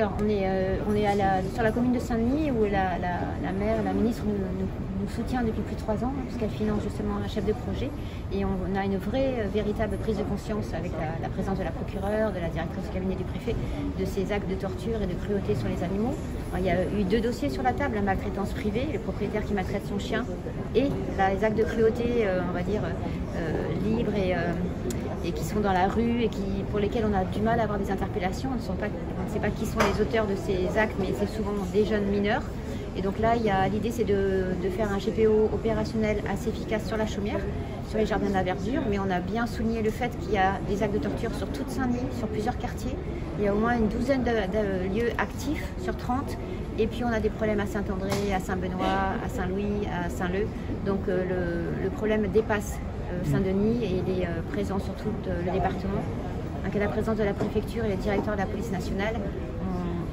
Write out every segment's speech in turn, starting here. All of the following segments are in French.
Alors, on est sur la commune de Saint-Denis où la ministre nous soutient depuis plus de 3 ans, puisqu'elle finance justement un chef de projet. Et on a une vraie, véritable prise de conscience avec la présence de la procureure, de la directrice du cabinet du préfet, de ces actes de torture et de cruauté sur les animaux. Alors, il y a eu 2 dossiers sur la table, la maltraitance privée, le propriétaire qui maltraite son chien, et les actes de cruauté, on va dire, libres et qui sont dans la rue et pour lesquels on a du mal à avoir des interpellations. On ne sait pas qui sont les auteurs de ces actes, mais c'est souvent des jeunes mineurs. Et donc là, l'idée, c'est de faire un GPO opérationnel assez efficace sur la Chaumière, sur les jardins de la verdure, mais on a bien souligné le fait qu'il y a des actes de torture sur toute Saint-Denis, sur plusieurs quartiers. Il y a au moins une douzaine de lieux actifs sur 30. Et puis on a des problèmes à Saint-André, à Saint-Benoît, à Saint-Louis, à Saint-Leu. Donc le problème dépasse Saint-Denis et il est présent sur tout le département. Donc à la présence de la préfecture et le directeur de la police nationale,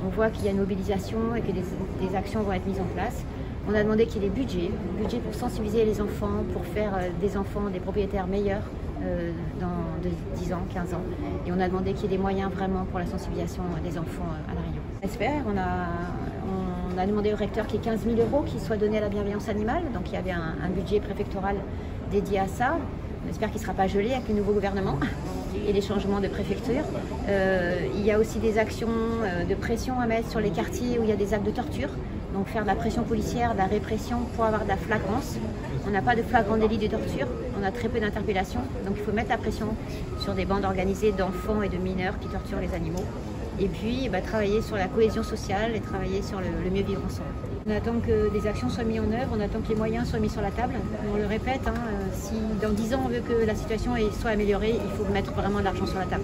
on voit qu'il y a une mobilisation et que des actions vont être mises en place. On a demandé qu'il y ait des budgets pour sensibiliser les enfants, pour faire des enfants des propriétaires meilleurs dans 10 ans, 15 ans. Et on a demandé qu'il y ait des moyens vraiment pour la sensibilisation des enfants à La Réunion. On a demandé au recteur qu'il y ait 15 000 € qui soient donnés à la bienveillance animale. Donc il y avait un budget préfectoral dédié à ça. On espère qu'il ne sera pas gelé avec le nouveau gouvernement et les changements de préfecture. Il y a aussi des actions de pression à mettre sur les quartiers où il y a des actes de torture. Donc faire de la pression policière, de la répression pour avoir de la flagrance. On n'a pas de flagrant délit de torture, on a très peu d'interpellations. Donc il faut mettre la pression sur des bandes organisées d'enfants et de mineurs qui torturent les animaux. Et puis travailler sur la cohésion sociale et travailler sur le mieux vivre ensemble. On attend que des actions soient mises en œuvre, on attend que les moyens soient mis sur la table. On le répète, si dans 10 ans on veut que la situation soit améliorée, il faut mettre vraiment de l'argent sur la table.